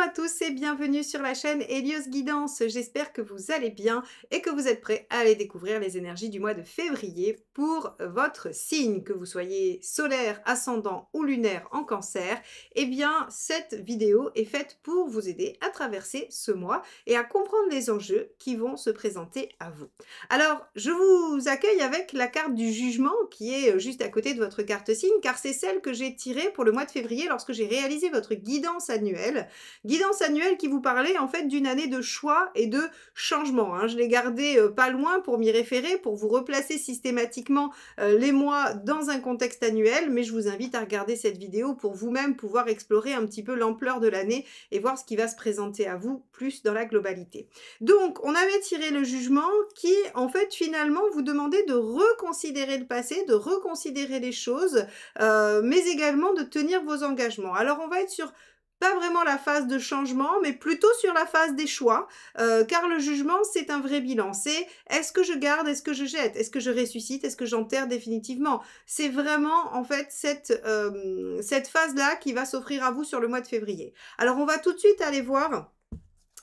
à tous et bienvenue sur la chaîne Hélios Guidance. J'espère que vous allez bien et que vous êtes prêts à aller découvrir les énergies du mois de février pour votre signe, que vous soyez solaire, ascendant ou lunaire en cancer. Eh bien, cette vidéo est faite pour vous aider à traverser ce mois et à comprendre les enjeux qui vont se présenter à vous. Alors, je vous accueille avec la carte du jugement qui est juste à côté de votre carte signe, car c'est celle que j'ai tirée pour le mois de février lorsque j'ai réalisé votre guidance annuelle. Guidance annuelle qui vous parlait en fait d'une année de choix et de changement, hein. Je l'ai gardé pas loin pour m'y référer, pour vous replacer systématiquement les mois dans un contexte annuel, mais je vous invite à regarder cette vidéo pour vous-même pouvoir explorer un petit peu l'ampleur de l'année et voir ce qui va se présenter à vous plus dans la globalité. Donc, on avait tiré le jugement qui, en fait, finalement, vous demandait de reconsidérer le passé, de reconsidérer les choses, mais également de tenir vos engagements. Alors, on va être sur pas vraiment la phase de changement, mais plutôt sur la phase des choix, car le jugement, c'est un vrai bilan. C'est est-ce que je garde, est-ce que je jette, est-ce que je ressuscite, est-ce que j'enterre définitivement. C'est vraiment, en fait, cette phase-là qui va s'offrir à vous sur le mois de février. Alors, on va tout de suite aller voir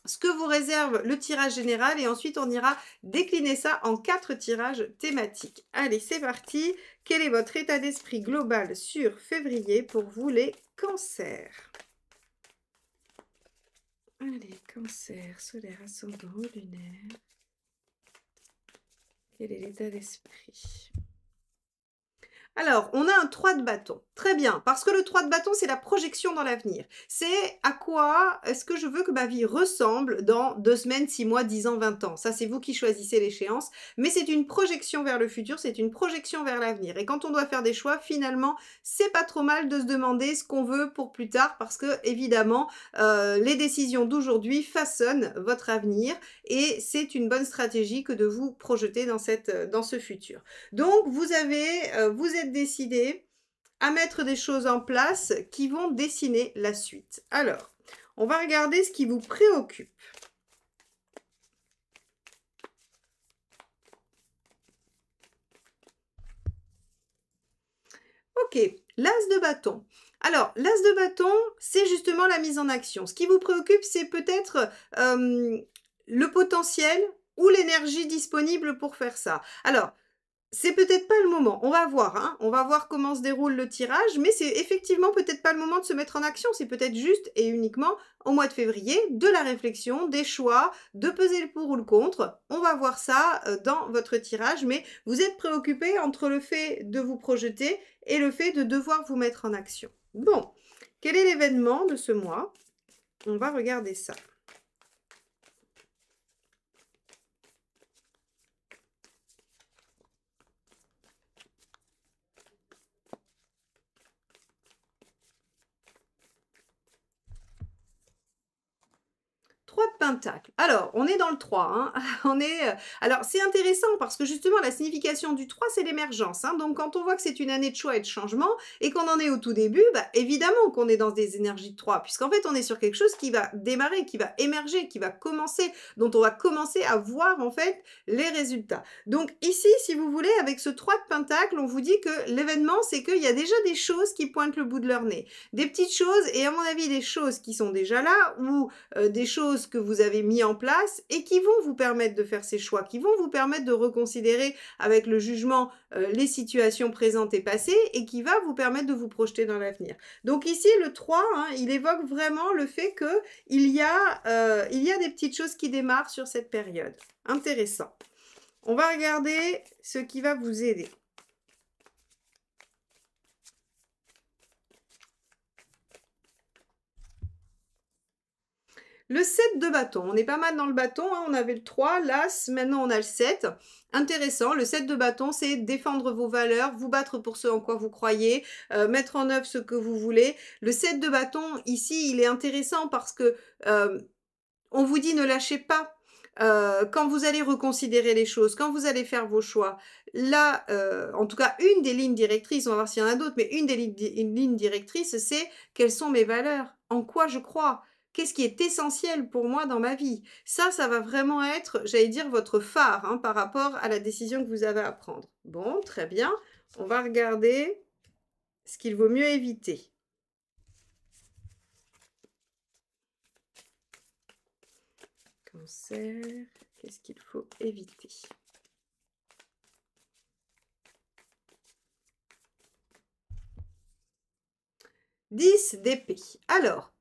ce que vous réserve le tirage général et ensuite on ira décliner ça en 4 tirages thématiques. Allez, c'est parti. Quel est votre état d'esprit global sur février pour vous les cancers? Allez, cancer, solaire, ascendant, lunaire. Quel est l'état d'esprit? Alors, on a un 3 de bâton. Très bien, parce que le 3 de bâton, c'est la projection dans l'avenir. C'est à quoi est-ce que je veux que ma vie ressemble dans 2 semaines, 6 mois, 10 ans, 20 ans. Ça, c'est vous qui choisissez l'échéance, mais c'est une projection vers le futur, c'est une projection vers l'avenir. Et quand on doit faire des choix, finalement, c'est pas trop mal de se demander ce qu'on veut pour plus tard, parce que, évidemment, les décisions d'aujourd'hui façonnent votre avenir, et c'est une bonne stratégie que de vous projeter dans ce futur. Donc, vous êtes décidé à mettre des choses en place qui vont dessiner la suite. Alors, on va regarder ce qui vous préoccupe. Ok, l'as de bâton. Alors, l'as de bâton, c'est justement la mise en action. Ce qui vous préoccupe, c'est peut-être le potentiel ou l'énergie disponible pour faire ça. Alors, c'est peut-être pas le moment, on va voir, hein. On va voir comment se déroule le tirage, mais c'est effectivement peut-être pas le moment de se mettre en action, c'est peut-être juste et uniquement au mois de février, de la réflexion, des choix, de peser le pour ou le contre. On va voir ça dans votre tirage, mais vous êtes préoccupé entre le fait de vous projeter et le fait de devoir vous mettre en action. Bon, quel est l'événement de ce mois? On va regarder ça. Trois de Pentacle. Alors, on est dans le 3, hein. Alors, c'est intéressant parce que justement, la signification du 3, c'est l'émergence, hein. Donc, quand on voit que c'est une année de choix et de changement et qu'on en est au tout début, bah, évidemment qu'on est dans des énergies de 3, puisqu'en fait, on est sur quelque chose qui va démarrer, qui va émerger, qui va commencer, dont on va commencer à voir, en fait, les résultats. Donc, ici, si vous voulez, avec ce 3 de Pentacle, on vous dit que l'événement, c'est qu'il y a déjà des choses qui pointent le bout de leur nez. Des petites choses, et à mon avis, des choses qui sont déjà là, ou des choses que vous avez mis en place et qui vont vous permettre de faire ces choix, qui vont vous permettre de reconsidérer avec le jugement les situations présentes et passées et qui va vous permettre de vous projeter dans l'avenir. Donc ici, le 3, hein, il évoque vraiment le fait qu'il y a des petites choses qui démarrent sur cette période. Intéressant. On va regarder ce qui va vous aider. Le 7 de bâton, on est pas mal dans le bâton, hein. On avait le 3, l'As, maintenant on a le 7. Intéressant, le 7 de bâton, c'est défendre vos valeurs, vous battre pour ce en quoi vous croyez, mettre en œuvre ce que vous voulez. Le 7 de bâton, ici, il est intéressant parce que on vous dit ne lâchez pas. Quand vous allez reconsidérer les choses, quand vous allez faire vos choix, là, en tout cas, une des lignes directrices, on va voir s'il y en a d'autres, mais une lignes directrices, c'est quelles sont mes valeurs, en quoi je crois, qu'est-ce qui est essentiel pour moi dans ma vie. Ça va vraiment être, j'allais dire, votre phare, hein, par rapport à la décision que vous avez à prendre. Bon, très bien. On va regarder ce qu'il vaut mieux éviter. Cancer, qu'est-ce qu'il faut éviter? « 10 d'épée. Alors,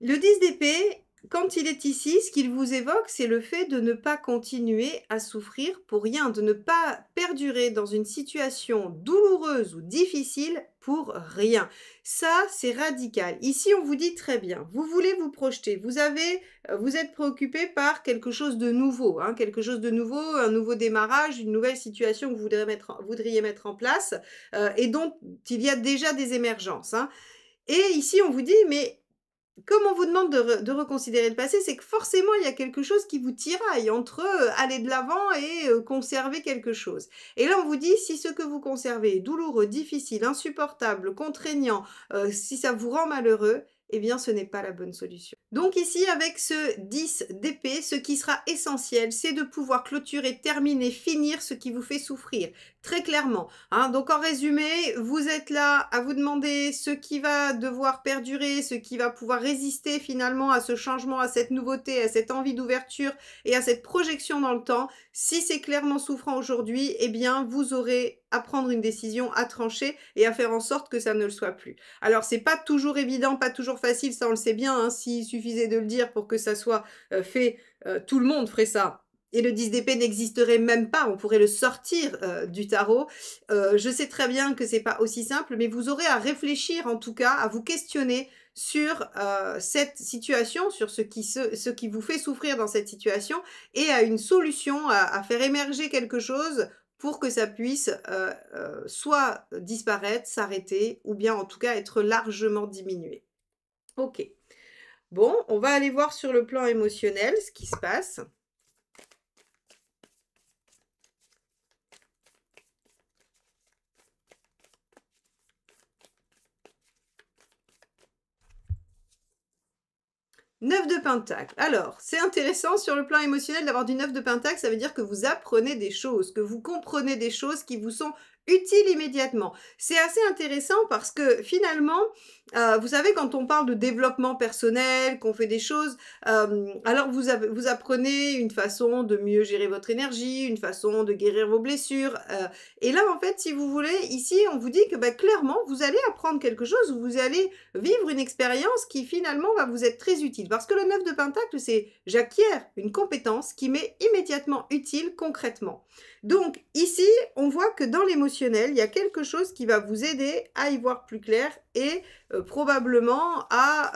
le 10 d'épée, quand il est ici, ce qu'il vous évoque, c'est le fait de ne pas continuer à souffrir pour rien, de ne pas perdurer dans une situation douloureuse ou difficile pour rien. Ça, c'est radical. Ici, on vous dit très bien, vous voulez vous projeter, vous êtes préoccupé par quelque chose de nouveau, hein, quelque chose de nouveau, un nouveau démarrage, une nouvelle situation que vous voudriez mettre en place et dont il y a déjà des émergences, hein. Et ici, on vous dit, mais comme on vous demande de reconsidérer le passé, c'est que forcément, il y a quelque chose qui vous tiraille entre aller de l'avant et conserver quelque chose. Et là, on vous dit, si ce que vous conservez est douloureux, difficile, insupportable, contraignant, si ça vous rend malheureux, eh bien, ce n'est pas la bonne solution. Donc ici, avec ce 10 d'épée, ce qui sera essentiel, c'est de pouvoir clôturer, terminer, finir ce qui vous fait souffrir, très clairement, hein. Donc en résumé, vous êtes là à vous demander ce qui va devoir perdurer, ce qui va pouvoir résister finalement à ce changement, à cette nouveauté, à cette envie d'ouverture et à cette projection dans le temps. Si c'est clairement souffrant aujourd'hui, eh bien, vous aurez à prendre une décision, à trancher et à faire en sorte que ça ne le soit plus. Alors, c'est pas toujours évident, pas toujours facile, ça on le sait bien, hein. S'il suffisait de le dire pour que ça soit fait, tout le monde ferait ça. Et le 10 d'épée n'existerait même pas, on pourrait le sortir du tarot. Je sais très bien que c'est pas aussi simple, mais vous aurez à réfléchir en tout cas, à vous questionner sur cette situation, sur ce qui vous fait souffrir dans cette situation, et à une solution, à faire émerger quelque chose pour que ça puisse soit disparaître, s'arrêter, ou bien en tout cas être largement diminué. Ok. Bon, on va aller voir sur le plan émotionnel ce qui se passe. Neuf de Pentacle. Alors, c'est intéressant sur le plan émotionnel d'avoir du 9 de Pentacle, ça veut dire que vous apprenez des choses, que vous comprenez des choses qui vous sont utiles immédiatement. C'est assez intéressant parce que finalement, vous savez, quand on parle de développement personnel, qu'on fait des choses, alors vous apprenez une façon de mieux gérer votre énergie, une façon de guérir vos blessures. Et là, en fait, si vous voulez, ici, on vous dit que bah, clairement, vous allez apprendre quelque chose, vous allez vivre une expérience qui finalement va vous être très utile. Parce que le 9 de Pentacle, c'est j'acquiers une compétence qui m'est immédiatement utile concrètement. Donc ici, on voit que dans l'émotionnel, il y a quelque chose qui va vous aider à y voir plus clair et probablement à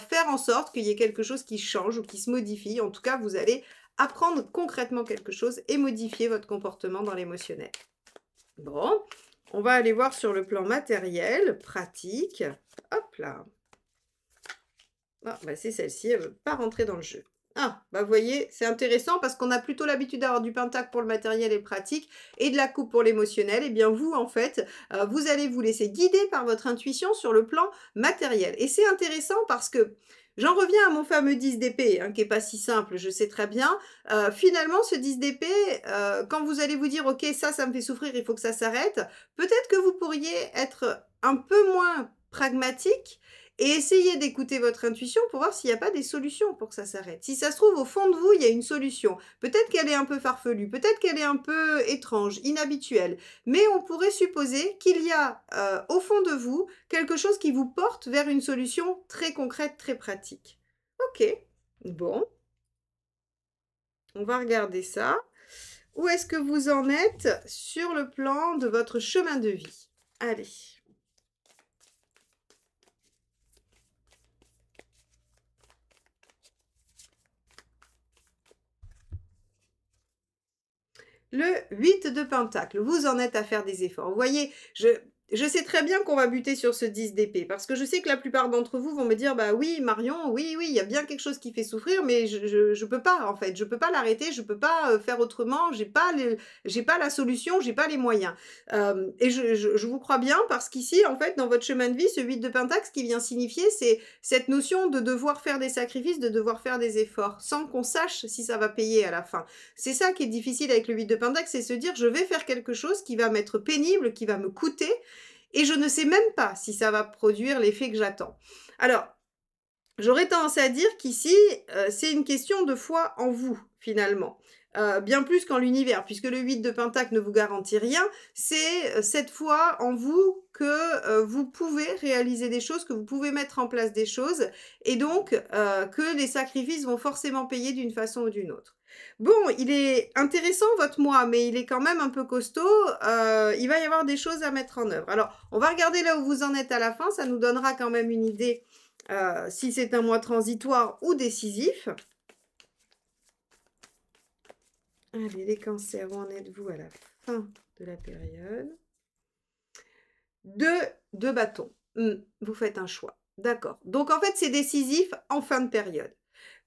faire en sorte qu'il y ait quelque chose qui change ou qui se modifie. En tout cas, vous allez apprendre concrètement quelque chose et modifier votre comportement dans l'émotionnel. Bon, on va aller voir sur le plan matériel, pratique. Hop là. Ah, bah c'est celle-ci, elle ne veut pas rentrer dans le jeu. Ah, bah vous voyez, c'est intéressant parce qu'on a plutôt l'habitude d'avoir du pentacle pour le matériel et le pratique et de la coupe pour l'émotionnel. Et bien vous, en fait, vous allez vous laisser guider par votre intuition sur le plan matériel. Et c'est intéressant parce que j'en reviens à mon fameux 10 d'épée, hein, qui n'est pas si simple, je sais très bien. Finalement, ce 10 d'épée, quand vous allez vous dire « Ok, ça me fait souffrir, il faut que ça s'arrête », peut-être que vous pourriez être un peu moins pragmatique et essayez d'écouter votre intuition pour voir s'il n'y a pas des solutions pour que ça s'arrête. Si ça se trouve, au fond de vous, il y a une solution. Peut-être qu'elle est un peu farfelue, peut-être qu'elle est un peu étrange, inhabituelle, mais on pourrait supposer qu'il y a au fond de vous quelque chose qui vous porte vers une solution très concrète, très pratique. Ok, bon. On va regarder ça. Où est-ce que vous en êtes sur le plan de votre chemin de vie? Allez. Le 8 de Pentacle, vous en êtes à faire des efforts. Vous voyez, je sais très bien qu'on va buter sur ce 10 d'épée, parce que je sais que la plupart d'entre vous vont me dire, bah oui, Marion, oui, il y a bien quelque chose qui fait souffrir, mais je peux pas, en fait, je peux pas l'arrêter, je peux pas faire autrement, j'ai pas la solution, j'ai pas les moyens. Et je vous crois bien, parce qu'ici, en fait, dans votre chemin de vie, ce 8 de Pentacle, ce qui vient signifier, c'est cette notion de devoir faire des sacrifices, de devoir faire des efforts, sans qu'on sache si ça va payer à la fin. C'est ça qui est difficile avec le 8 de Pentacle, c'est se dire, je vais faire quelque chose qui va m'être pénible, qui va me coûter, et je ne sais même pas si ça va produire l'effet que j'attends. Alors, J'aurais tendance à dire qu'ici, c'est une question de foi en vous, finalement. Bien plus qu'en l'univers, puisque le 8 de pentacle ne vous garantit rien. C'est, cette foi en vous que, vous pouvez réaliser des choses, que vous pouvez mettre en place des choses et donc, que les sacrifices vont forcément payer d'une façon ou d'une autre. Bon, il est intéressant votre mois, mais il est quand même un peu costaud, il va y avoir des choses à mettre en œuvre. Alors, on va regarder là où vous en êtes à la fin, ça nous donnera quand même une idée si c'est un mois transitoire ou décisif. Allez, les cancers, où en êtes-vous à la fin de la période? Deux bâtons. Vous faites un choix. D'accord. Donc, en fait, c'est décisif en fin de période.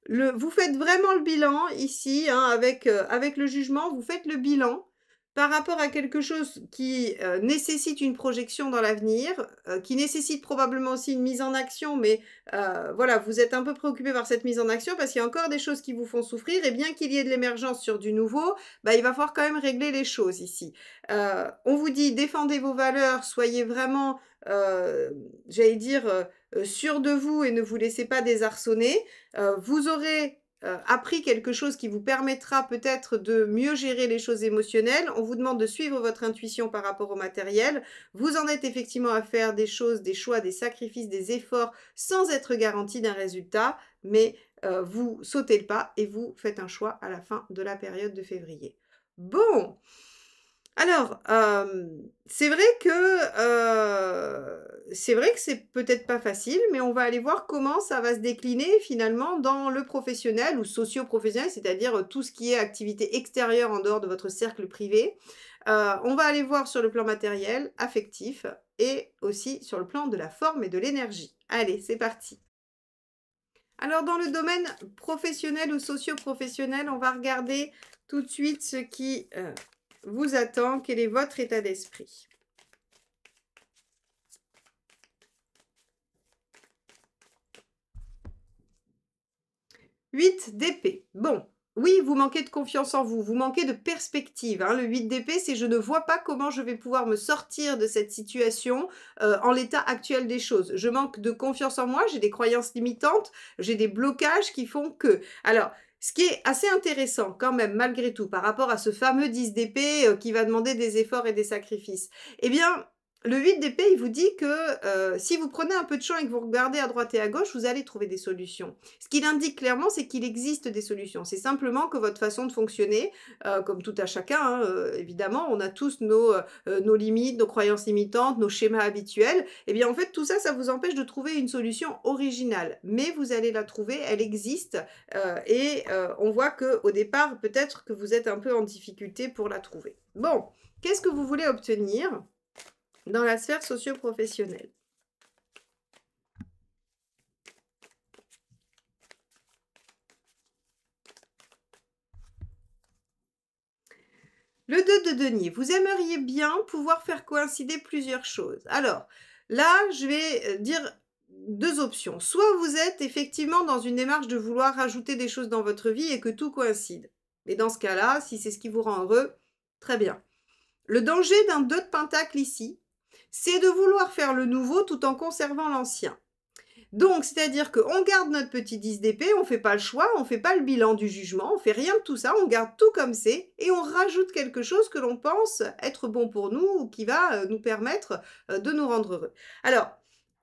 Vous faites vraiment le bilan ici, hein, avec le jugement, vous faites le bilan par rapport à quelque chose qui nécessite une projection dans l'avenir, qui nécessite probablement aussi une mise en action, mais voilà, vous êtes un peu préoccupé par cette mise en action parce qu'il y a encore des choses qui vous font souffrir, et bien qu'il y ait de l'émergence sur du nouveau, bah, il va falloir quand même régler les choses ici. On vous dit défendez vos valeurs, soyez vraiment, j'allais dire, sûr de vous et ne vous laissez pas désarçonner. Vous aurez appris quelque chose qui vous permettra peut-être de mieux gérer les choses émotionnelles. On vous demande de suivre votre intuition par rapport au matériel. Vous en êtes effectivement à faire des choses, des choix, des sacrifices, des efforts sans être garanti d'un résultat, mais vous sautez le pas et vous faites un choix à la fin de la période de février. Bon, alors, c'est vrai que c'est peut-être pas facile, mais on va aller voir comment ça va se décliner finalement dans le professionnel ou socio-professionnel, c'est-à-dire, tout ce qui est activité extérieure en dehors de votre cercle privé. On va aller voir sur le plan matériel, affectif et aussi sur le plan de la forme et de l'énergie. Allez, c'est parti. Alors dans le domaine professionnel ou socio-professionnel, on va regarder tout de suite ce qui, vous attend. Quel est votre état d'esprit? 8 d'épée. Bon, oui, vous manquez de confiance en vous, vous manquez de perspective, hein. Le 8 d'épée, c'est: «Je ne vois pas comment je vais pouvoir me sortir de cette situation, en l'état actuel des choses. Je manque de confiance en moi, j'ai des croyances limitantes, j'ai des blocages qui font que». Alors, ce qui est assez intéressant quand même malgré tout par rapport à ce fameux 10 d'épée, qui va demander des efforts et des sacrifices, eh bien, le 8 d'épée, il vous dit que, si vous prenez un peu de champ et que vous regardez à droite et à gauche, vous allez trouver des solutions. Ce qu'il indique clairement, c'est qu'il existe des solutions. C'est simplement que votre façon de fonctionner, comme tout à chacun, hein, évidemment, on a tous nos limites, nos croyances limitantes, nos schémas habituels. Eh bien, en fait, tout ça, ça vous empêche de trouver une solution originale. Mais vous allez la trouver, elle existe, on voit qu'au départ, peut-être que vous êtes un peu en difficulté pour la trouver. Bon, qu'est-ce que vous voulez obtenir dans la sphère socio-professionnelle? Le 2 de denier, vous aimeriez bien pouvoir faire coïncider plusieurs choses. Alors, là, je vais, dire 2 options. Soit vous êtes effectivement dans une démarche de vouloir rajouter des choses dans votre vie et que tout coïncide. Et dans ce cas-là, si c'est ce qui vous rend heureux, très bien. Le danger d'un 2 de pentacle ici, c'est de vouloir faire le nouveau tout en conservant l'ancien. Donc, c'est-à-dire qu'on garde notre petit 10 d'épée, on ne fait pas le choix, on ne fait pas le bilan du jugement, on fait rien de tout ça, on garde tout comme c'est et on rajoute quelque chose que l'on pense être bon pour nous ou qui va, nous permettre, de nous rendre heureux. Alors,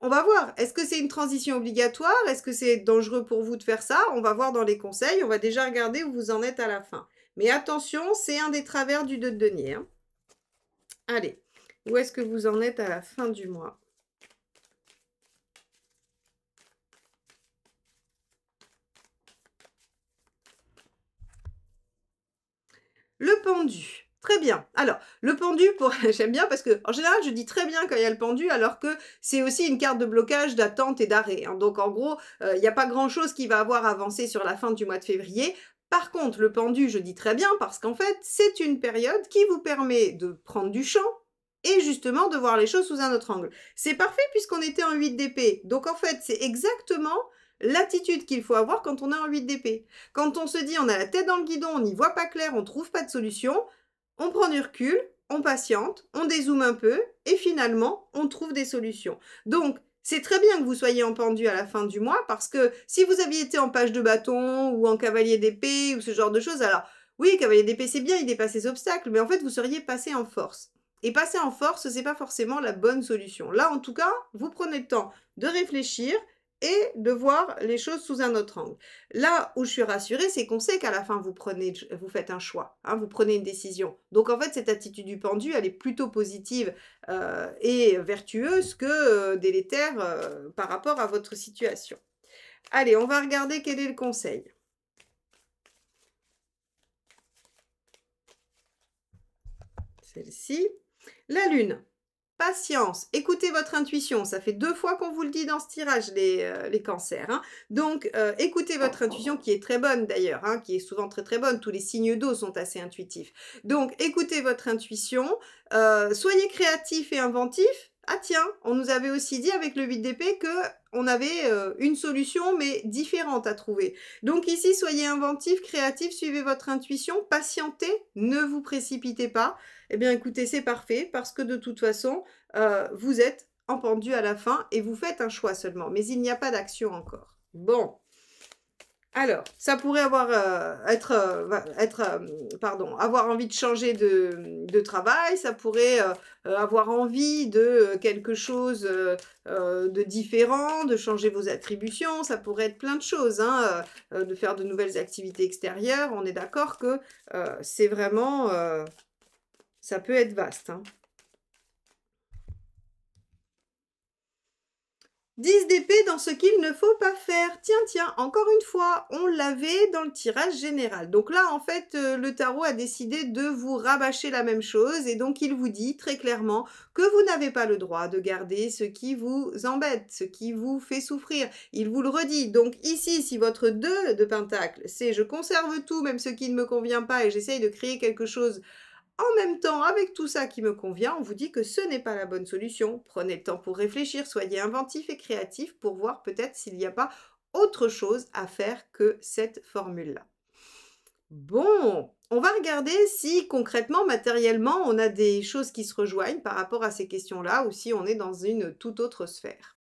on va voir, est-ce que c'est une transition obligatoire? Est-ce que c'est dangereux pour vous de faire ça? On va voir dans les conseils, on va déjà regarder où vous en êtes à la fin. Mais attention, c'est un des travers du 2 de denier, hein. Allez, où est-ce que vous en êtes à la fin du mois? Le pendu. Très bien. Alors, le pendu, pour j'aime bien parce que en général, je dis très bien quand il y a le pendu, alors que c'est aussi une carte de blocage, d'attente et d'arrêt, hein. Donc en gros, il y a pas grand-chose qui va avoir avancé sur la fin du mois de février. Par contre, le pendu, je dis très bien parce qu'en fait, c'est une période qui vous permet de prendre du champ et justement de voir les choses sous un autre angle. C'est parfait puisqu'on était en 8 d'épée. Donc en fait, c'est exactement l'attitude qu'il faut avoir quand on est en 8 d'épée. Quand on se dit on a la tête dans le guidon, on n'y voit pas clair, on trouve pas de solution, on prend du recul, on patiente, on dézoome un peu et finalement, on trouve des solutions. Donc, c'est très bien que vous soyez en pendu à la fin du mois parce que si vous aviez été en page de bâton ou en cavalier d'épée ou ce genre de choses, alors oui, cavalier d'épée c'est bien, il dépasse les obstacles, mais en fait vous seriez passé en force. Et passer en force, c'est pas forcément la bonne solution. Là, en tout cas, vous prenez le temps de réfléchir et de voir les choses sous un autre angle. Là où je suis rassurée, c'est qu'on sait qu'à la fin, vous faites un choix, hein, vous prenez une décision. Donc en fait, cette attitude du pendu, elle est plutôt positive et vertueuse que délétère par rapport à votre situation. Allez, on va regarder quel est le conseil. Celle-ci. La lune. Patience, écoutez votre intuition. Ça fait 2 fois qu'on vous le dit dans ce tirage, les cancers, hein. Donc, écoutez votre intuition, qui est très bonne d'ailleurs, hein, qui est souvent très très bonne. Tous les signes d'eau sont assez intuitifs. Donc, écoutez votre intuition, soyez créatif et inventif. Ah tiens, on nous avait aussi dit avec le 8 d'épée que on avait une solution, mais différente à trouver. Donc ici, soyez inventif, créatif, suivez votre intuition, patientez, ne vous précipitez pas. Eh bien, écoutez, c'est parfait parce que de toute façon, vous êtes en pendu à la fin et vous faites un choix seulement, mais il n'y a pas d'action encore. Bon, alors, ça pourrait avoir envie de changer de travail, ça pourrait avoir envie de quelque chose de différent, de changer vos attributions, ça pourrait être plein de choses, hein, de faire de nouvelles activités extérieures. On est d'accord que c'est vraiment, ça peut être vaste, hein. 10 d'épée dans ce qu'il ne faut pas faire. Tiens, tiens, encore une fois, on l'avait dans le tirage général. Donc là, en fait, le tarot a décidé de vous rabâcher la même chose et donc il vous dit très clairement que vous n'avez pas le droit de garder ce qui vous embête, ce qui vous fait souffrir. Il vous le redit. Donc ici, si votre 2 de pentacle, c'est je conserve tout, même ce qui ne me convient pas et j'essaye de créer quelque chose en même temps, avec tout ça qui me convient, on vous dit que ce n'est pas la bonne solution. Prenez le temps pour réfléchir, soyez inventif et créatif pour voir peut-être s'il n'y a pas autre chose à faire que cette formule-là. Bon, on va regarder si concrètement, matériellement, on a des choses qui se rejoignent par rapport à ces questions-là ou si on est dans une toute autre sphère.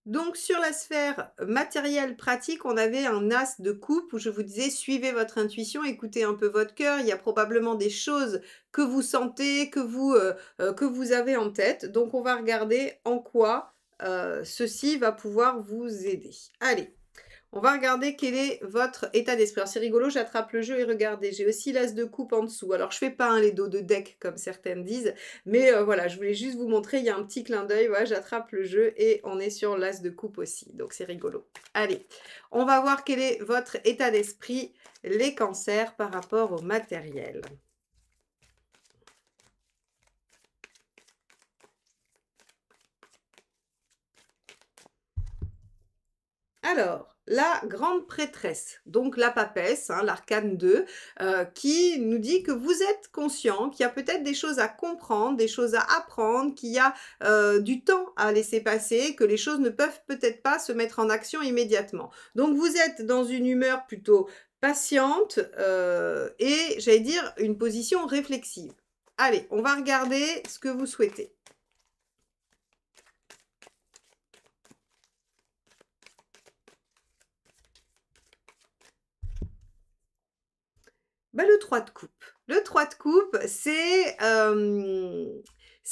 Donc sur la sphère matérielle pratique, on avait un as de coupe où je vous disais suivez votre intuition, écoutez un peu votre cœur, il y a probablement des choses que vous sentez, que vous avez en tête. Donc on va regarder en quoi ceci va pouvoir vous aider. Allez, on va regarder quel est votre état d'esprit. Alors c'est rigolo, j'attrape le jeu et regardez, j'ai aussi l'as de coupe en dessous. Alors je fais pas les dos de deck comme certaines disent, mais voilà, je voulais juste vous montrer, il y a un petit clin d'œil, voilà, j'attrape le jeu et on est sur l'as de coupe aussi, donc c'est rigolo. Allez, on va voir quel est votre état d'esprit, les cancers, par rapport au matériel. Alors, la grande prêtresse, donc la papesse, hein, l'arcane 2, qui nous dit que vous êtes conscient, qu'il y a peut-être des choses à comprendre, des choses à apprendre, qu'il y a du temps à laisser passer, que les choses ne peuvent peut-être pas se mettre en action immédiatement. Donc vous êtes dans une humeur plutôt patiente et, j'allais dire, une position réflexive. Allez, on va regarder ce que vous souhaitez. Bah, le 3 de coupe. Le 3 de coupe, c'est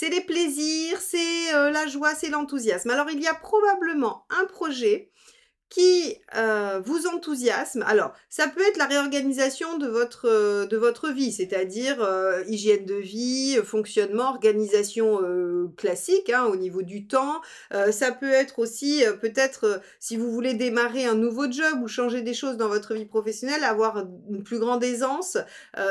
les plaisirs, c'est la joie, c'est l'enthousiasme. Alors, il y a probablement un projet qui vous enthousiasme. Alors, ça peut être la réorganisation de votre vie, c'est-à-dire hygiène de vie, fonctionnement, organisation classique hein, au niveau du temps. Ça peut être aussi peut-être si vous voulez démarrer un nouveau job ou changer des choses dans votre vie professionnelle, avoir une plus grande aisance.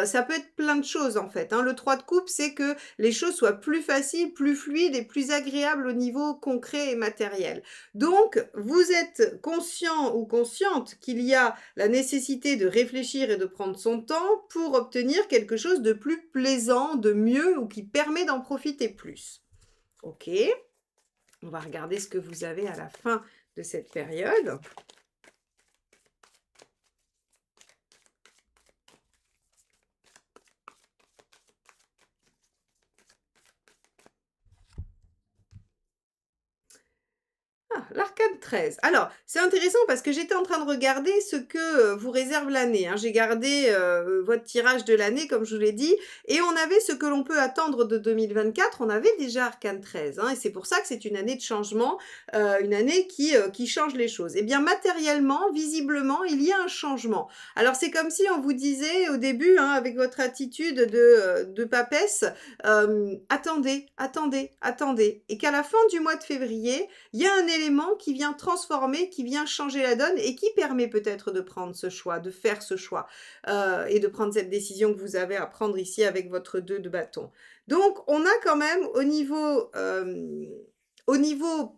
Ça peut être plein de choses en fait. Hein. Le 3 de coupe, c'est que les choses soient plus faciles, plus fluides et plus agréables au niveau concret et matériel. Donc, vous êtes conscient ou consciente qu'il y a la nécessité de réfléchir et de prendre son temps pour obtenir quelque chose de plus plaisant, de mieux ou qui permet d'en profiter plus. Ok, on va regarder ce que vous avez à la fin de cette période. Ah, l'arcane 13. Alors, c'est intéressant parce que j'étais en train de regarder ce que vous réserve l'année, hein. J'ai gardé votre tirage de l'année, comme je vous l'ai dit, et on avait ce que l'on peut attendre de 2024. On avait déjà arcane 13, hein, et c'est pour ça que c'est une année de changement, une année qui change les choses. Eh bien, matériellement, visiblement, il y a un changement. Alors, c'est comme si on vous disait au début, hein, avec votre attitude de papesse, attendez, attendez, attendez, et qu'à la fin du mois de février, il y a un élément qui vient transformer, qui vient changer la donne et qui permet peut-être de prendre ce choix, de faire ce choix et de prendre cette décision que vous avez à prendre ici avec votre 2 de bâton. Donc, on a quand même au niveau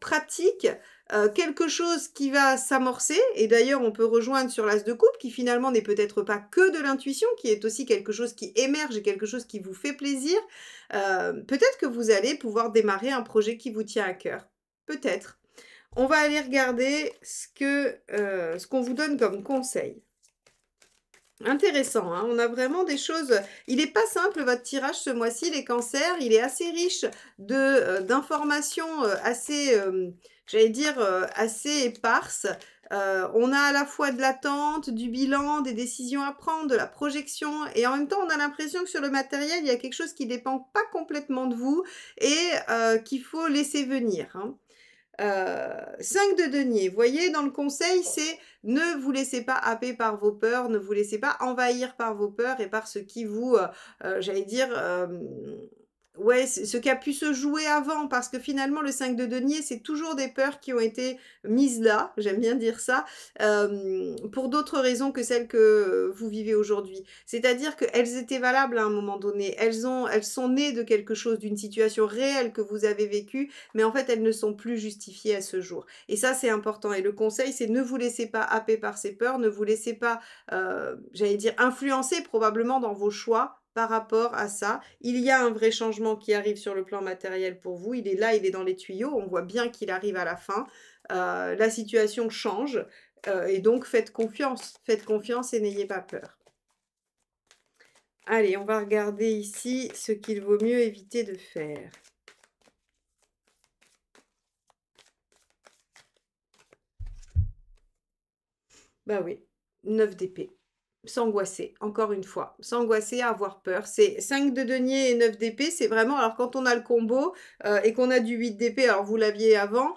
pratique, quelque chose qui va s'amorcer, et d'ailleurs on peut rejoindre sur l'as de coupe, qui finalement n'est peut-être pas que de l'intuition, qui est aussi quelque chose qui émerge et quelque chose qui vous fait plaisir. Peut-être que vous allez pouvoir démarrer un projet qui vous tient à cœur. Peut-être. On va aller regarder ce qu'on vous donne comme conseil. Intéressant, hein, on a vraiment des choses. Il n'est pas simple votre tirage ce mois-ci, les cancers. Il est assez riche d'informations assez, j'allais dire, assez éparses. On a à la fois de l'attente, du bilan, des décisions à prendre, de la projection, et en même temps, on a l'impression que sur le matériel, il y a quelque chose qui ne dépend pas complètement de vous et qu'il faut laisser venir, hein. 5 de denier, vous voyez, dans le conseil, c'est ne vous laissez pas happer par vos peurs, ne vous laissez pas envahir par vos peurs et par ce qui vous, j'allais dire, ouais, ce qui a pu se jouer avant, parce que finalement, le 5 de denier, c'est toujours des peurs qui ont été mises là, j'aime bien dire ça, pour d'autres raisons que celles que vous vivez aujourd'hui. C'est-à-dire qu'elles étaient valables à un moment donné, elles sont nées de quelque chose, d'une situation réelle que vous avez vécue, mais en fait, elles ne sont plus justifiées à ce jour. Et ça, c'est important. Et le conseil, c'est ne vous laissez pas happer par ces peurs, ne vous laissez pas, j'allais dire, influencer probablement dans vos choix par rapport à ça. Il y a un vrai changement qui arrive sur le plan matériel pour vous. Il est là, il est dans les tuyaux. On voit bien qu'il arrive à la fin. La situation change. Et donc, faites confiance. Faites confiance et n'ayez pas peur. Allez, on va regarder ici ce qu'il vaut mieux éviter de faire. Bah oui, 9 d'épée. S'angoisser, encore une fois. S'angoisser, avoir peur. C'est 5 de denier et 9 d'épée, c'est vraiment... Alors, quand on a le combo et qu'on a du 8 d'épée, alors vous l'aviez avant,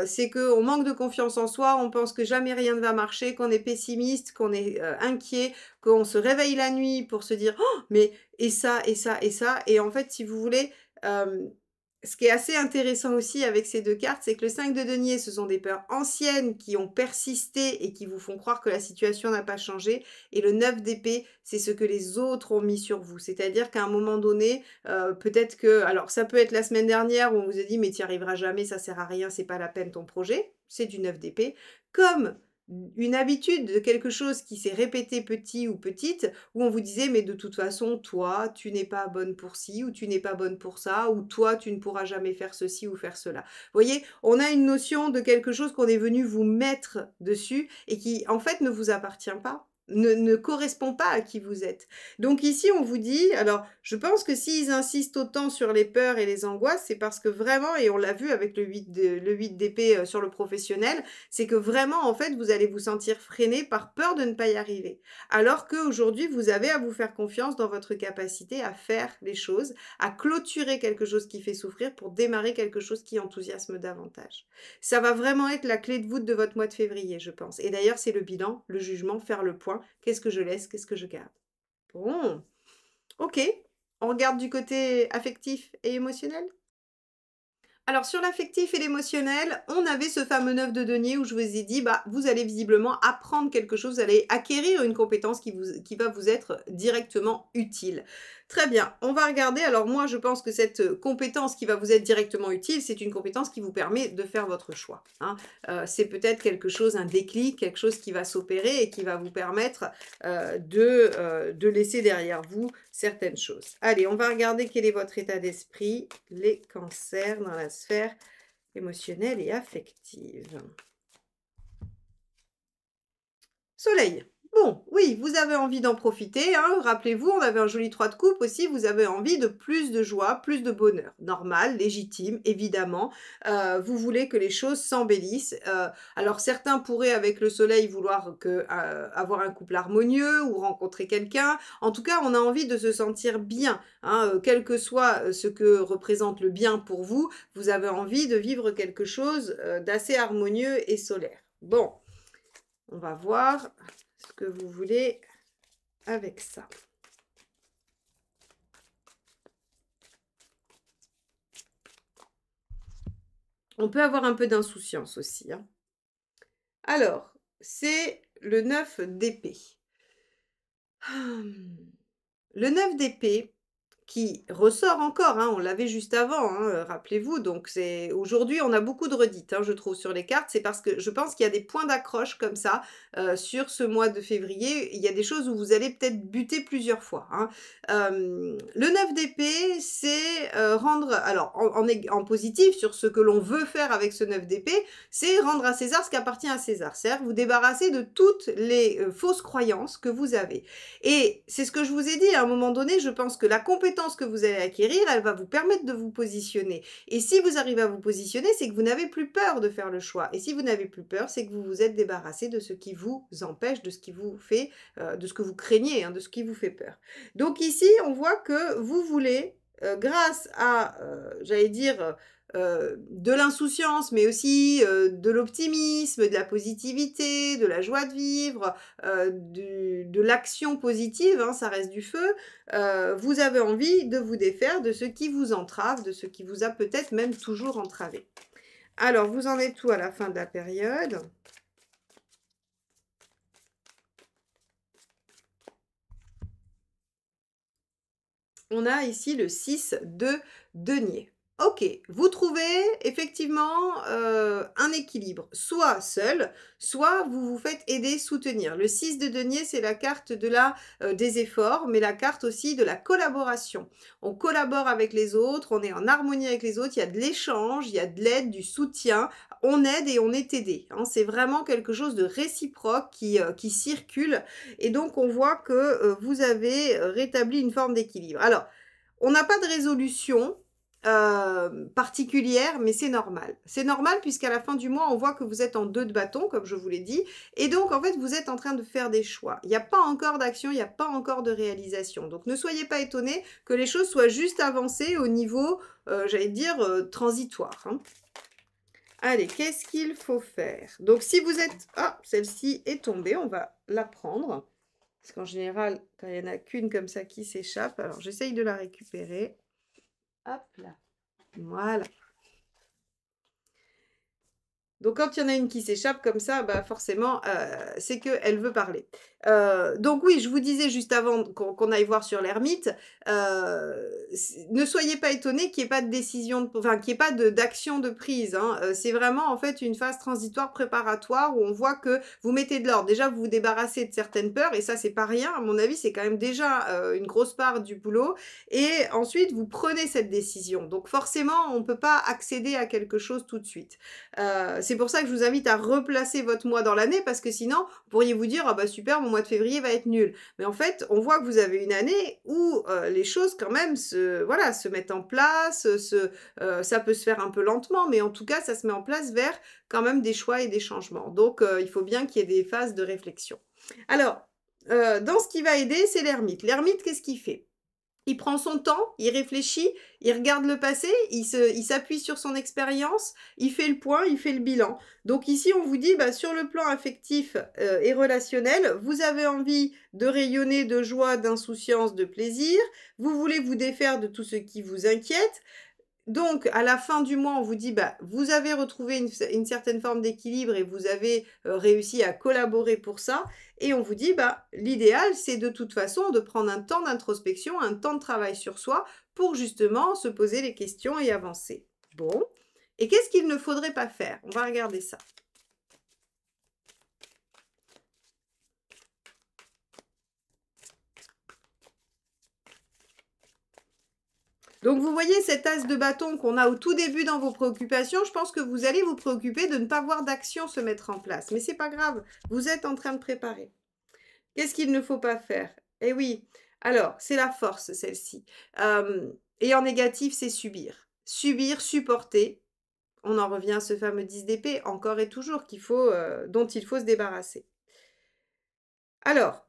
c'est qu'on manque de confiance en soi, on pense que jamais rien ne va marcher, qu'on est pessimiste, qu'on est inquiet, qu'on se réveille la nuit pour se dire «Oh, mais et ça, et ça, et ça». Et en fait, si vous voulez... ce qui est assez intéressant aussi avec ces 2 cartes, c'est que le 5 de denier, ce sont des peurs anciennes qui ont persisté et qui vous font croire que la situation n'a pas changé. Et le 9 d'épée, c'est ce que les autres ont mis sur vous. C'est-à-dire qu'à un moment donné, peut-être que... Alors, ça peut être la semaine dernière où on vous a dit «Mais tu n'y arriveras jamais, ça sert à rien, c'est pas la peine ton projet». C'est du 9 d'épée. Comme une habitude de quelque chose qui s'est répété petit ou petite, où on vous disait mais de toute façon toi tu n'es pas bonne pour ci ou tu n'es pas bonne pour ça, ou toi tu ne pourras jamais faire ceci ou faire cela. Vous voyez, on a une notion de quelque chose qu'on est venu vous mettre dessus et qui en fait ne vous appartient pas. Ne correspond pas à qui vous êtes. Donc ici, on vous dit, alors je pense que s'ils insistent autant sur les peurs et les angoisses, c'est parce que vraiment, et on l'a vu avec le 8 d'épée sur le professionnel, c'est que vraiment, en fait, vous allez vous sentir freiné par peur de ne pas y arriver. Alors qu'aujourd'hui, vous avez à vous faire confiance dans votre capacité à faire les choses, à clôturer quelque chose qui fait souffrir pour démarrer quelque chose qui enthousiasme davantage. Ça va vraiment être la clé de voûte de votre mois de février, je pense. Et d'ailleurs, c'est le bilan, le jugement, faire le point. Qu'est-ce que je laisse, qu'est-ce que je garde? Bon, ok. On regarde du côté affectif et émotionnel? Alors sur l'affectif et l'émotionnel, on avait ce fameux 9 de denier où je vous ai dit, bah, vous allez visiblement apprendre quelque chose, vous allez acquérir une compétence qui va vous être directement utile. Très bien, on va regarder. Alors moi, je pense que cette compétence qui va vous être directement utile, c'est une compétence qui vous permet de faire votre choix, hein. C'est peut-être quelque chose, un déclic, quelque chose qui va s'opérer et qui va vous permettre de laisser derrière vous certaines choses. Allez, on va regarder quel est votre état d'esprit, les cancers dans la sphère émotionnelle et affective. Soleil. Bon, oui, vous avez envie d'en profiter, hein. Rappelez-vous, on avait un joli 3 de coupe aussi, vous avez envie de plus de joie, plus de bonheur. Normal, légitime, évidemment. Vous voulez que les choses s'embellissent. Alors certains pourraient, avec le soleil, vouloir avoir un couple harmonieux ou rencontrer quelqu'un. En tout cas, on a envie de se sentir bien, hein, quel que soit ce que représente le bien pour vous, vous avez envie de vivre quelque chose d'assez harmonieux et solaire. Bon, on va voir ce que vous voulez avec ça. On peut avoir un peu d'insouciance aussi, hein. Alors, c'est le 9 d'épée. Le 9 d'épée qui ressort encore, hein, on l'avait juste avant, hein, rappelez-vous, donc c'est aujourd'hui, on a beaucoup de redites, hein, je trouve, sur les cartes. C'est parce que je pense qu'il y a des points d'accroche comme ça, sur ce mois de février. Il y a des choses où vous allez peut-être buter plusieurs fois, hein. Le 9 d'épée, c'est, rendre alors en positif sur ce que l'on veut faire avec ce 9 d'épée, c'est rendre à César ce qui appartient à César. C'est-à-dire vous débarrasser de toutes les, fausses croyances que vous avez. Et c'est ce que je vous ai dit à un moment donné, je pense que la compétence que vous allez acquérir, elle va vous permettre de vous positionner. Et si vous arrivez à vous positionner, c'est que vous n'avez plus peur de faire le choix. Et si vous n'avez plus peur, c'est que vous vous êtes débarrassé de ce qui vous empêche, de ce qui vous fait, de ce que vous craignez, hein, de ce qui vous fait peur. Donc ici, on voit que vous voulez, grâce à, j'allais dire, de l'insouciance, mais aussi de l'optimisme, de la positivité, de la joie de vivre, de l'action positive, hein, ça reste du feu. Vous avez envie de vous défaire de ce qui vous entrave, de ce qui vous a peut-être même toujours entravé. Alors, vous en êtes où à la fin de la période? On a ici le 6 de denier. OK, vous trouvez effectivement, un équilibre, soit seul, soit vous vous faites aider, soutenir. Le 6 de denier, c'est la carte de la, des efforts, mais la carte aussi de la collaboration. On collabore avec les autres, on est en harmonie avec les autres, il y a de l'échange, il y a de l'aide, du soutien, on aide et on est aidé, hein. C'est vraiment quelque chose de réciproque qui circule et donc on voit que, vous avez, rétabli une forme d'équilibre. Alors, on n'a pas de résolution, particulière, mais c'est normal. C'est normal puisqu'à la fin du mois, on voit que vous êtes en 2 de bâton, comme je vous l'ai dit et donc en fait, vous êtes en train de faire des choix. Il n'y a pas encore d'action, il n'y a pas encore de réalisation. Donc ne soyez pas étonnés que les choses soient juste avancées au niveau, j'allais dire, transitoire, hein. Allez, qu'est-ce qu'il faut faire? Donc si vous êtes ah, celle-ci est tombée, on va la prendre. Parce qu'en général, quand il y en a qu'une comme ça qui s'échappe, alors j'essaye de la récupérer. Hop là, voilà. Donc quand il y en a une qui s'échappe comme ça, bah, forcément, c'est qu'elle veut parler. Donc oui, je vous disais juste avant qu'on aille voir sur l'ermite, ne soyez pas étonnés qu'il y ait pas de décision enfin, qu'il y ait pas d'action de prise, hein. C'est vraiment, en fait, une phase transitoire préparatoire où on voit que vous mettez de l'ordre. Déjà, vous vous débarrassez de certaines peurs et ça, c'est pas rien. À mon avis, c'est quand même déjà, une grosse part du boulot et ensuite, vous prenez cette décision. Donc forcément, on ne peut pas accéder à quelque chose tout de suite. C'est pour ça que je vous invite à replacer votre mois dans l'année parce que sinon, vous pourriez vous dire: «Ah bah super, mon mois de février va être nul». Mais en fait, on voit que vous avez une année où, les choses quand même se mettent en place, ça peut se faire un peu lentement, mais en tout cas, ça se met en place vers quand même des choix et des changements. Donc, il faut bien qu'il y ait des phases de réflexion. Alors, dans ce qui va aider, c'est l'ermite. L'ermite, qu'est-ce qu'il fait? Il prend son temps, il réfléchit, il regarde le passé, il s'appuie sur son expérience, il fait le point, il fait le bilan. Donc ici, on vous dit, bah, sur le plan affectif, et relationnel, vous avez envie de rayonner de joie, d'insouciance, de plaisir. Vous voulez vous défaire de tout ce qui vous inquiète. Donc, à la fin du mois, on vous dit, bah, vous avez retrouvé une certaine forme d'équilibre et vous avez réussi à collaborer pour ça. Et on vous dit, bah, l'idéal, c'est de toute façon de prendre un temps d'introspection, un temps de travail sur soi pour justement se poser les questions et avancer. Bon. Et qu'est-ce qu'il ne faudrait pas faire? On va regarder ça. Donc vous voyez cet as de bâton qu'on a au tout début dans vos préoccupations, je pense que vous allez vous préoccuper de ne pas voir d'action se mettre en place. Mais c'est pas grave, vous êtes en train de préparer. Qu'est-ce qu'il ne faut pas faire? Eh oui, alors c'est la force celle-ci. Et en négatif, c'est subir. Subir, supporter. On en revient à ce fameux 10 d'épée, encore et toujours, dont il faut se débarrasser. Alors,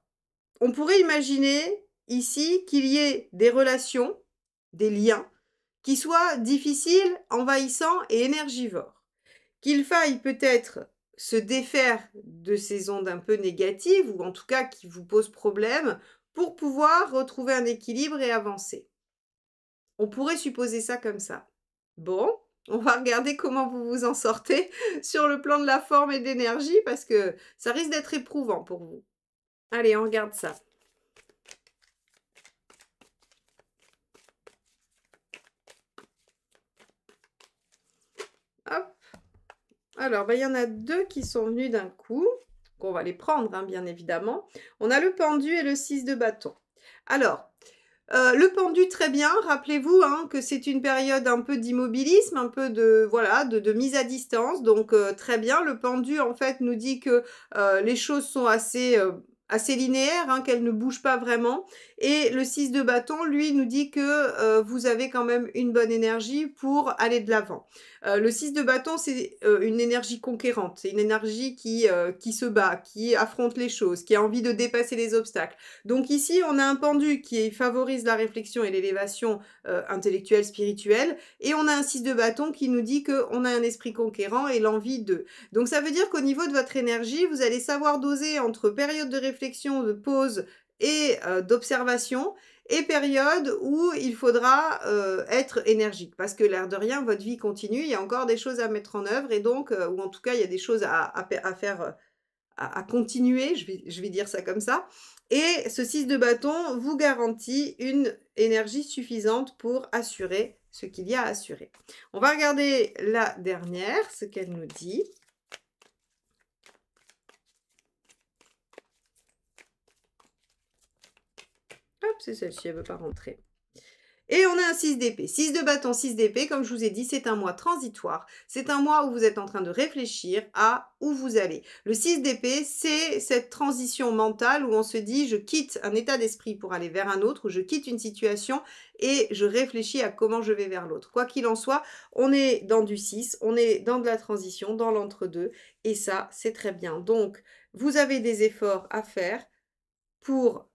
on pourrait imaginer ici qu'il y ait des relations, des liens, qui soient difficiles, envahissants et énergivores. Qu'il faille peut-être se défaire de ces ondes un peu négatives, ou en tout cas qui vous posent problème, pour pouvoir retrouver un équilibre et avancer. On pourrait supposer ça comme ça. Bon, on va regarder comment vous vous en sortez sur le plan de la forme et de l'énergie, parce que ça risque d'être éprouvant pour vous. Allez, on regarde ça. Hop. Alors, bah, il y en a 2 qui sont venus d'un coup. On va les prendre, hein, bien évidemment. On a le pendu et le 6 de bâton. Alors, le pendu, très bien. Rappelez-vous, hein, que c'est une période un peu d'immobilisme, un peu de voilà, de mise à distance. Donc, très bien. Le pendu, en fait, nous dit que, les choses sont assez linéaires, hein, qu'elles ne bougent pas vraiment. Et le 6 de bâton, lui, nous dit que, vous avez quand même une bonne énergie pour aller de l'avant. Le 6 de bâton, c'est, une énergie conquérante. C'est une énergie qui se bat, qui affronte les choses, qui a envie de dépasser les obstacles. Donc ici, on a un pendu qui favorise la réflexion et l'élévation intellectuelle, spirituelle, et on a un 6 de bâton qui nous dit qu'on a un esprit conquérant et l'envie de. Donc ça veut dire qu'au niveau de votre énergie, vous allez savoir doser entre période de réflexion, de pause et d'observation, et période où il faudra être énergique. Parce que l'air de rien, votre vie continue, il y a encore des choses à mettre en œuvre, et donc, ou en tout cas, il y a des choses à faire, à continuer, je vais dire ça comme ça. Et ce 6 de bâton vous garantit une énergie suffisante pour assurer ce qu'il y a à assurer. On va regarder la dernière, ce qu'elle nous dit. Hop, c'est celle-ci, elle ne veut pas rentrer. Et on a un 6 d'épée. 6 de bâton, 6 d'épée, comme je vous ai dit, c'est un mois transitoire. C'est un mois où vous êtes en train de réfléchir à où vous allez. Le 6 d'épée, c'est cette transition mentale où on se dit, je quitte un état d'esprit pour aller vers un autre, ou je quitte une situation et je réfléchis à comment je vais vers l'autre. Quoi qu'il en soit, on est dans du 6, on est dans de la transition, dans l'entre-deux, et ça, c'est très bien. Donc, vous avez des efforts à faire pour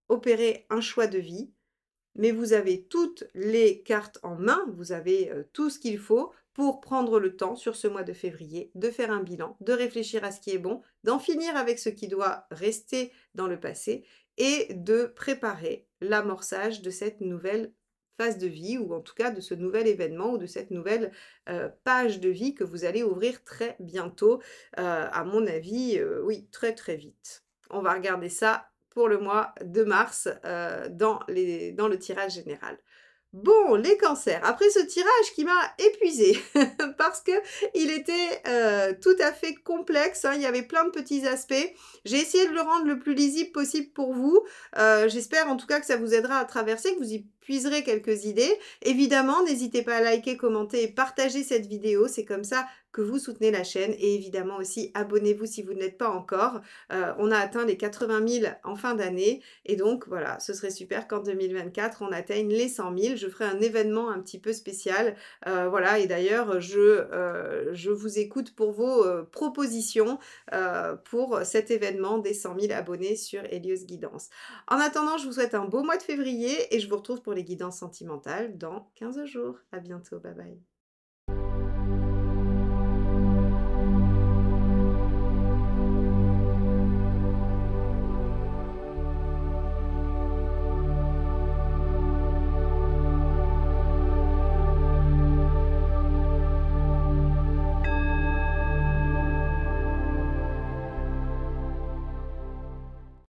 opérer un choix de vie, mais vous avez toutes les cartes en main, vous avez tout ce qu'il faut pour prendre le temps sur ce mois de février de faire un bilan, de réfléchir à ce qui est bon, d'en finir avec ce qui doit rester dans le passé et de préparer l'amorçage de cette nouvelle phase de vie, ou en tout cas de ce nouvel événement ou de cette nouvelle page de vie que vous allez ouvrir très bientôt, à mon avis, oui, très très vite. On va regarder ça pour le mois de mars dans le tirage général. Bon, les cancers. Après ce tirage qui m'a épuisée parce que il était tout à fait complexe, hein, il y avait plein de petits aspects. J'ai essayé de le rendre le plus lisible possible pour vous. J'espère en tout cas que ça vous aidera à traverser, que vous y puiserez quelques idées. Évidemment, n'hésitez pas à liker, commenter et partager cette vidéo. C'est comme ça que vous soutenez la chaîne. Et évidemment aussi, abonnez-vous si vous ne l'êtes pas encore. On a atteint les 80 000 en fin d'année. Et donc, voilà, ce serait super qu'en 2024, on atteigne les 100 000. Je ferai un événement un petit peu spécial. Voilà, et d'ailleurs, je vous écoute pour vos propositions pour cet événement des 100 000 abonnés sur Hélios Guidance. En attendant, je vous souhaite un beau mois de février et je vous retrouve pour les guidances sentimentales dans 15 jours. À bientôt, bye bye.